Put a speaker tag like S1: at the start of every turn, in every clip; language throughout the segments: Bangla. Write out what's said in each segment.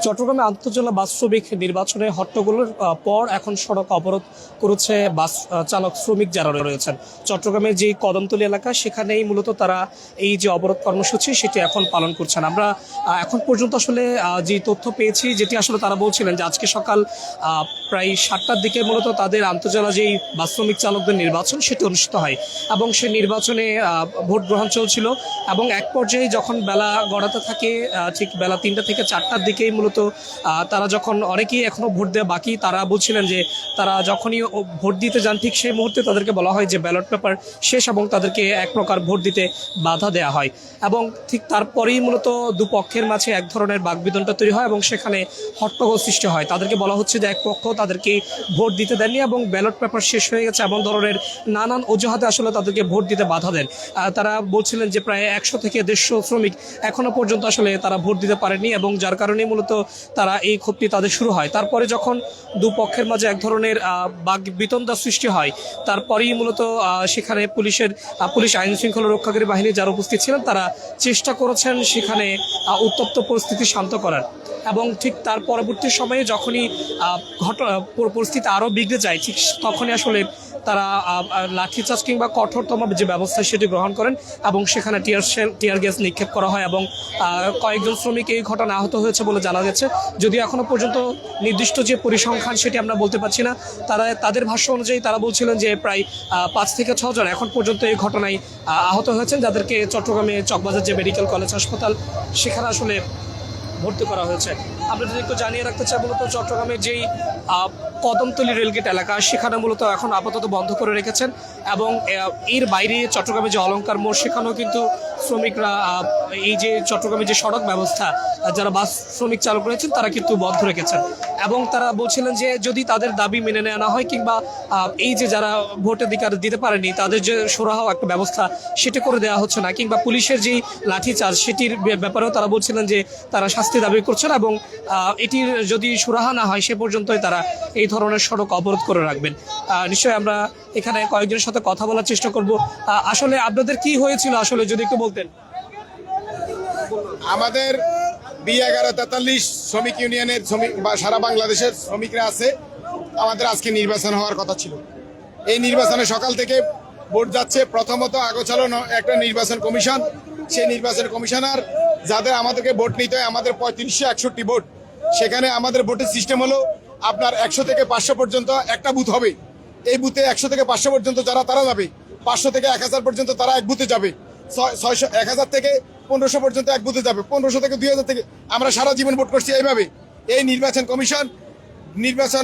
S1: চট্টগ্রামে আন্তঃজেলা বাস শ্রমিক নির্বাচনে হট্টগোলের পর এখন সড়ক অবরোধ করেছে বাস চালক শ্রমিক যারা রয়েছেন। চট্টগ্রামের যে কদমতলী এলাকা সেখানেই মূলত তারা এই যে অবরোধ কর্মসূচি সেটি এখন পালন করছেন। আমরা এখন পর্যন্ত আসলে যে তথ্য পেয়েছি, যেটি আসলে তারা বলছিলেন যে আজকে সকাল প্রায় 7টার দিকে মূলত তাদের আন্তঃজেলা যেই বাস শ্রমিক চালকদের নির্বাচন সেটি অনুষ্ঠিত হয় এবং সেই নির্বাচনে ভোট গ্রহণ চলছিল এবং এক পর্যায়ে যখন বেলা গড়াতে থাকে ঠিক বেলা 3টা থেকে 4টার দিকেই মূলত তারা যখন অনেকেই এখনো ভোট দেওয়া বাকি, তারা বলছিলেন যে তারা যখনই ভোট দিতে যান ঠিক সেই মুহূর্তে তাদেরকে বলা হয় যে ব্যালট পেপার শেষ এবং তাদেরকে এক প্রকার ভোট দিতে বাধা দেওয়া হয় এবং ঠিক তারপরেই মূলত দুপক্ষের মাঝে এক ধরনের বাকবিতণ্ডা তৈরি হয় এবং সেখানে হট্টগোল সৃষ্টি হয়। তাদেরকে বলা হচ্ছে যে এক পক্ষ তাদেরকে ভোট দিতে দেননি এবং ব্যালট পেপার শেষ হয়ে গেছে এমন ধরনের নানান অজুহাতে আসলে তাদেরকে ভোট দিতে বাধা দেন। তারা বলছিলেন যে প্রায় 100 থেকে 150 শ্রমিক এখনো পর্যন্ত আসলে তারা ভোট দিতে পারেনি এবং যার কারণে মূলত তারা এই ক্ষোভটি তাদের শুরু হয়। তারপরে যখন দুপক্ষের মাঝে এক ধরনের বাকবিতণ্ডা সৃষ্টি হয়, তারপরেই মূলত সেখানে পুলিশ আইন শৃঙ্খলা রক্ষাকারী বাহিনী যারা উপস্থিত ছিলেন তারা চেষ্টা করেছেন সেখানে উত্তপ্ত পরিস্থিতি শান্ত করার এবং ঠিক তার পরবর্তী সময়ে যখনই পরিস্থিতি আরও বিগড়ে যায় ঠিক তখনই আসলে তারা লাঠিচার্জ কিংবা কঠোরতম যে ব্যবস্থা সেটি গ্রহণ করেন এবং সেখানে টিয়ার গ্যাস নিক্ষেপ করা হয় এবং কয়েকজন শ্রমিক এই ঘটনা আহত হয়েছে বলে জানা যাচ্ছে। যদিও এখনো পর্যন্ত নির্দিষ্ট যে পরিসংখ্যান সেটি আমরা বলতে পারছি না। তাদের ভাষ্য অনুযায়ী তারা বলছিলেন যে প্রায় 5 থেকে 6 জন এখন পর্যন্ত এই ঘটনায় আহত হয়েছেন, যাদেরকে চট্টগ্রামে চকবাজার যে মেডিকেল কলেজ হাসপাতাল সেখানে আসলে ভর্তি করা হয়েছে। আমরা যদি একটু জানিয়ে রাখতে চাই, মূলত চট্টগ্রামের যেই কদমতলী রেলগেট এলাকা সেখানে মূলত এখন আপাতত বন্ধ করে রেখেছেন এবং এর বাইরে চট্টগ্রামের যে অলংকার মোড় সেখানেও কিন্তু শ্রমিকরা এই যে চট্টগ্রামের যে সড়ক ব্যবস্থা যারা বাস শ্রমিক চালক রয়েছেন তারা কিন্তু বন্ধ রেখেছেন এবং তারা বলছিলেন যে যদি তাদের দাবি মেনে নেওয়া না হয় কিংবা এই যে যারা ভোটাধিকার দিতে পারেনি তাদের যে সুরাহ একটা ব্যবস্থা সেটা করে দেওয়া হচ্ছে না কিংবা পুলিশের যেই লাঠিচার্জ সেটির ব্যাপারেও তারা বলছিলেন যে তারা শাস্তি দাবি করছেন এবং এটির যদি সুরাহা না হয় সে পর্যন্তই তারা এই ধরনের সড়ক অবরোধ করে রাখবেন। নিশ্চয়ই আমরা এখানে কয়েকজনের সাথে কথা বলার চেষ্টা করব। আসলে আপনাদের কি হয়েছিল আসলে যদি একটু বলতেন।
S2: আমাদের B1143 শ্রমিক ইউনিয়নের শ্রমিক বা সারা বাংলাদেশের শ্রমিকরা আছে। আমাদের আজকে নির্বাচন হওয়ার কথা ছিল। এই নির্বাচনে সকাল থেকে ভোট যাচ্ছে। প্রথমত আগোছালো একটা নির্বাচন কমিশন, সেই নির্বাচন কমিশনার যাদের আমাদেরকে ভোট নিতে হয়, আমাদের 3561 ভোট, সেখানে আমাদের ভোটের সিস্টেম হলো আপনার 100 থেকে 500 পর্যন্ত একটা বুথ হবে। এই বুথে 100 থেকে 500 পর্যন্ত তারা যাবে, 500 থেকে 1000 পর্যন্ত তারা এক বুথে যাবে, 1000 থেকে 1500 পর্যন্ত এক বুথে যাবে, 1500 থেকে 2000 থেকে। আমরা সারা জীবন ভোট করছি এইভাবে। এই নির্বাচন কমিশন নির্বাচন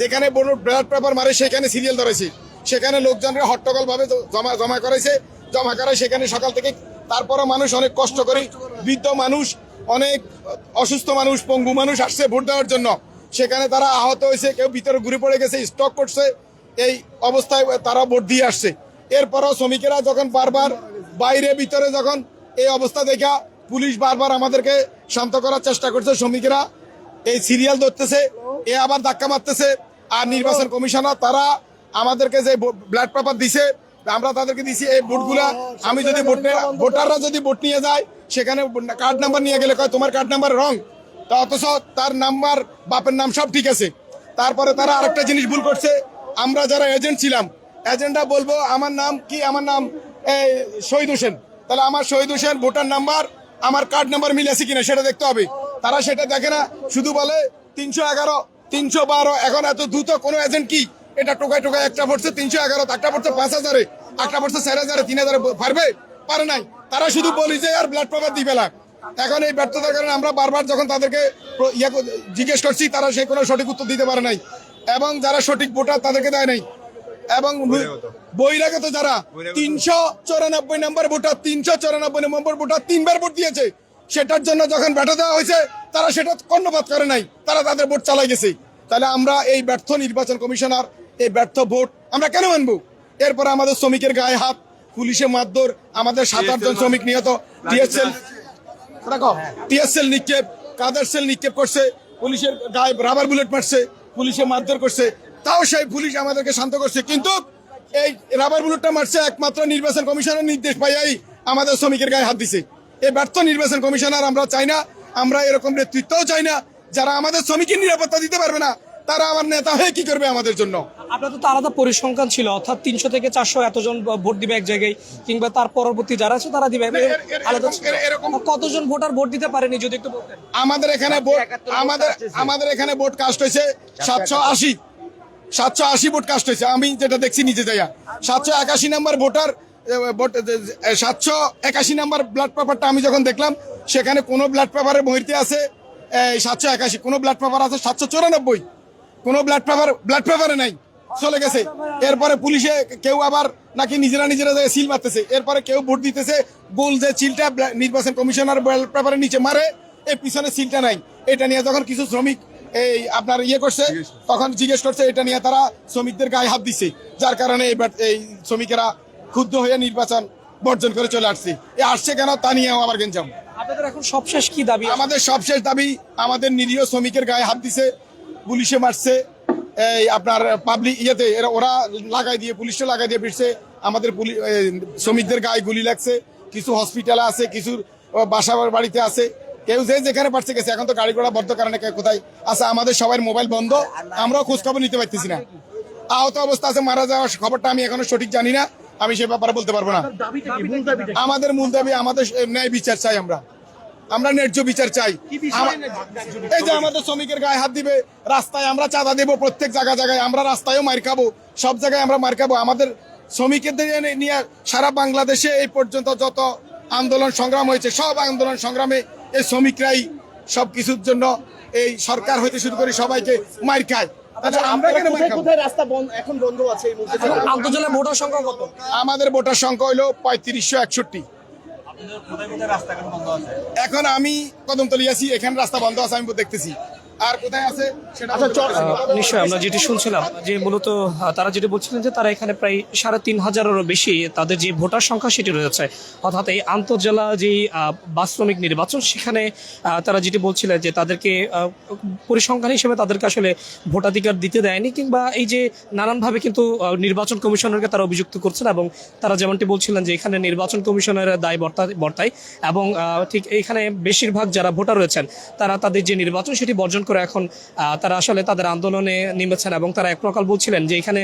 S2: যেখানে ব্যালট পেপার মারে সেখানে সিরিয়াল ধরেছে, সেখানে লোকজনরা হট্টগোল ভাবে জমা করায় সেখানে সকাল থেকে। তারপরে মানুষ অনেক কষ্ট করে, বৃদ্ধ মানুষ, অনেক অসুস্থ মানুষ, পঙ্গু মানুষ আসছে ভোট দেওয়ার জন্য। সেখানে তারা আহত হয়েছে, কেউ ভিতরে ঘুরে পড়ে গেছে, স্ট্রোক করছে। এই অবস্থায় তারা ভোট দিয়ে আসছে। এরপরও শ্রমিকেরা যখন বারবার বাইরে ভিতরে যখন এই অবস্থা দেখা পুলিশ বারবার আমাদেরকে শান্ত করার চেষ্টা করছে, শ্রমিকেরা এই সিরিয়াল ধরতেছে, এ আবার ধাক্কা মারতেছে। আর নির্বাচন কমিশনার তারা আমাদেরকে যে ব্যালট পেপার দিছে আমরা তাদেরকে দিছি এই ভোটগুলা। আমি যদি ভোটাররা যদি ভোট নিয়ে যায় সেখানে কার্ড নাম্বার নিয়ে গেলে কয় তোমার কার্ড নাম্বার রং, তা অথচ তার নাম্বার বাপের নাম সব ঠিক আছে। তারপরে তারা আরেকটা জিনিস ভুল করছে, আমরা যারা এজেন্ট ছিলাম, এজেন্টরা বলবো আমার নাম কি, আমার নাম শহীদ হোসেন, তাহলে আমার শহীদ হোসেন ভোটার নাম্বার আমার কার্ড নাম্বার মিল আছে কিনা সেটা দেখতে হবে। তারা সেটা দেখে না, শুধু বলে 311, 312। এখন এত দ্রুত কোনো এজেন্ট কি এটা টোকায় একটা পড়ছে 311, একটা পড়ছে 5000, একটা পড়ছে 4000, 3000 পারে নাই। তারা শুধু বলি যে আর ব্লাড পেপার দিবে না। এখন এই ব্যর্থতার কারণে আমরা বারবার যখন তাদেরকে জিজ্ঞেস করছি তারা সে কোনো সঠিক উত্তর দিতে পারে নাই এবং যারা সঠিক ভোটার তাদেরকে দেয় নাই। এবং বহিরাগত যারা 394 নম্বর ভোটার, 394 নম্বর ভোটার 3 বার ভোট দিয়েছে, সেটার জন্য যখন ব্যাটা দেওয়া হয়েছে তারা সেটা কর্ণপাত করে নাই, তারা তাদের ভোট চালাই গেছে। তাহলে আমরা এই ব্যর্থ নির্বাচন কমিশনার এই ব্যর্থ ভোট আমরা কেন মানবো? এরপরে আমাদের শ্রমিকের গায়ে হাত, পুলিশে মারধর, আমাদের 7-8 জন শ্রমিক নিহত, টিএসএল নিক্ষেপ, কাদের সেল নিক্ষেপ করছে, পুলিশের গায়ে রাবার বুলেট মারছে, পুলিশে মারধর করছে। তাও সেই পুলিশ আমাদেরকে শান্ত করছে, কিন্তু এই রাবার বুলেটটা মারছে একমাত্র নির্বাচন কমিশনের নির্দেশ পাইয়াই আমাদের শ্রমিকের গায়ে হাত দিছে। এই ব্যর্থ নির্বাচন কমিশনার আমরা চাই না। আমরা এরকম নেতৃত্বও চাই না। যারা আমাদের শ্রমিকের নিরাপত্তা দিতে পারবে না তারা আমার নেতা হয়ে কি করবে আমাদের জন্য?
S1: আপনাদের তো আলাদা পরিসংখ্যান ছিল, অর্থাৎ 300 থেকে 400 এতজন ভোট দিবে এক জায়গায়, কিংবা তার পরবর্তী যারা আছে তারা দিবে, আলাদা ছিল। কতজন ভোটার ভোট দিতে পারেনি যদি একটু বলতেন?
S2: আমাদের এখানে আমাদের এখানে ভোট কাস্ট হয়েছে 780 ভোট কাস্ট হয়েছে। আমি যেটা দেখছি নিজে যাইয়া 781 নাম্বার ভোটার 781 নাম্বার ব্লাড পেপারটা আমি যখন দেখলাম সেখানে কোনো ব্লাড পেপারের মহিতে আছে 781, কোনো ব্লাড পেপার আছে 794, কোনো ব্লাড পেপারে নাই, চলে গেছে। এরপরে পুলিশে কেউ আবার নাকি নিজেরা সিল মারতেছে, এরপরে কেউ ভোট দিতেছে গোল যে সিলটা নির্বাচন কমিশনার ব্যালট পেপারের নিচে মারে, এই পিছনে সিলটা নাই। এটা নিয়ে যখন কিছু শ্রমিক এই আপনার করছে তখন জিজ্ঞেস করছে, এটা নিয়ে তারা শ্রমিকদের গায়ে হাত দিছে, যার কারণে এই শ্রমিকেরা ক্ষুব্ধ হয়ে নির্বাচন বর্জন করে চলে আসছে। আসছে কেন তা নিয়েও আবার গেঞ্জাম।
S1: আপনাদের এখন সবশেষ কি দাবি?
S2: আমাদের সবশেষ দাবি, আমাদের নিরীহ শ্রমিকের গায়ে হাত দিছে, পুলিশে মারছে, এই আপনার পাবলিক ওরা লাগাই দিয়ে, পুলিশে লাগাই দিয়ে ফিরছে। আমাদের শ্রমিকদের গায়ে গুলি লাগছে, কিছু হসপিটালে আছে, কিছু বাসা বাড়িতে আছে, কেউ যেখানে পারছে গেছে। এখন তো গাড়ি ঘোড়া বন্ধ কারণে কোথায় আছে, আমাদের সবাই মোবাইল বন্ধ, আমরাও খোঁজ খবর নিতে পারতেছি না। আহত অবস্থা আছে, মারা যাওয়ার খবরটা আমি এখনো সঠিক জানি না, আমি সে ব্যাপারে বলতে পারবো না। আমাদের মূল দাবি, আমাদের ন্যায় বিচার চাই, আমরা ন্যায্য বিচার চাই। এই যে আমাদের শ্রমিকের গায়ে হাত দিবে, রাস্তায় আমরা চাঁদা দেবো, প্রত্যেক জায়গায় আমরা রাস্তায়ও মার খাবো, সব জায়গায় আমরা মার খাবো। আমাদের শ্রমিকদের নিয়ে সারা বাংলাদেশে এই পর্যন্ত যত আন্দোলন সংগ্রাম হয়েছে, সব আন্দোলন সংগ্রামে এই শ্রমিকরাই সব কিছুর জন্য এই সরকার হইতে শুরু করে সবাইকে মার খায়।
S1: আন্তর্জাতিক ভোটার সংখ্যা কত?
S2: আমাদের ভোটার সংখ্যা হইলো 3561। এখন আমি কদমতলী আছি, এখানে রাস্তা বন্ধ আছে, আমি দেখতেছি। আর কোথায় আছে সেটা
S1: নিশ্চয়ই আমরা যেটি শুনছিলাম যে মূলত তারা যেটি বলছিলেন যে তারা এখানে প্রায় 3500-এরও বেশি তাদের যে ভোটার সংখ্যা সেটি রয়েছে, অর্থাৎ এই আন্তঃজেলা যে বাস শ্রমিক নির্বাচন সেখানে তারা যেটি বলছিলেন যে তাদেরকে পরিসংখ্যান হিসেবে তাদেরকে আসলে ভোটাধিকার দিতে দেয়নি, কিংবা এই যে নানানভাবে কিন্তু নির্বাচন কমিশনারকে তারা অভিযুক্ত করছেন। এবং তারা যেমনটি বলছিলেন যে এখানে নির্বাচন কমিশনের দায় বর্তায়, এবং ঠিক এইখানে বেশিরভাগ যারা ভোটার রয়েছেন তারা তাদের যে নির্বাচন সেটি বর্জন করে এখন তারা আসলে তাদের আন্দোলনে নেমেছেন। এবং তারা এক প্রকার বলছিলেন যে এখানে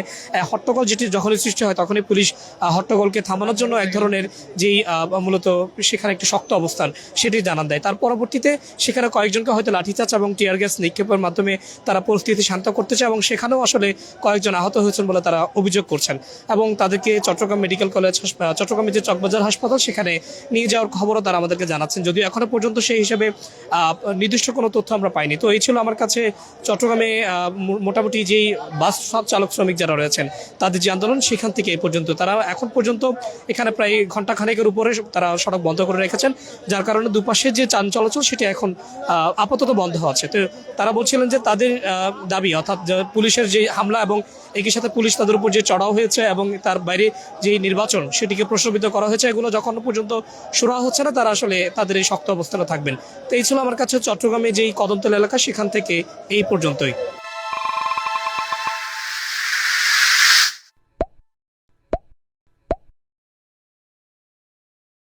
S1: হট্টগোল যেটি যখনই সৃষ্টি হয় তখনই পুলিশ হট্টগোলকে থামানোর জন্য এক ধরনের যেই মূলত সেখানে একটি শক্ত অবস্থান সেটি জানান দেয়। তার পরবর্তীতে সেখানে কয়েকজনকে হয়তো লাঠিচার্জ এবং টিয়ার গ্যাস নিক্ষেপের মাধ্যমে তারা পরিস্থিতি শান্ত করতে চায়, এবং সেখানেও আসলে কয়েকজন আহত হয়েছেন বলে তারা অভিযোগ করছেন। এবং তাদেরকে চট্টগ্রাম মেডিকেল কলেজ, চট্টগ্রামের যে চকবাজার হাসপাতাল সেখানে নিয়ে যাওয়ার খবরও তারা আমাদেরকে জানাচ্ছেন, যদিও এখনো পর্যন্ত সেই হিসেবে নির্দিষ্ট কোনো তথ্য আমরা পাইনি। তো এই ছিল আমার কাছে চট্টগ্রামে মোটামুটি যেই বাস চালক শ্রমিক যারা রয়েছেন তাদের যে আন্দোলন সেখান থেকে এই পর্যন্ত তারা এখন পর্যন্ত এখানে প্রায় ঘন্টাখানেকের উপরে তারা সড়ক বন্ধ করে রেখেছেন, যার কারণে দুপাশের যে যান চলাচল সেটি এখন আপাতত বন্ধ আছে। তো তারা বলছিলেন যে তাদের দাবি, অর্থাৎ পুলিশের যে হামলা এবং একই সাথে পুলিশ তাদের উপর যে চড়াও হয়েছে এবং তার বাইরে যে নির্বাচন সেটিকে প্রশ্নবিদ্ধ করা হয়েছে, এগুলো যখন পর্যন্ত সুরাহা হচ্ছে না তারা আসলে তাদের এই শক্ত অবস্থানে থাকবেন। তো এই ছিল আমার কাছে চট্টগ্রামে যেই কদমতলী এলাকা সেখান থেকে এই পর্যন্তই।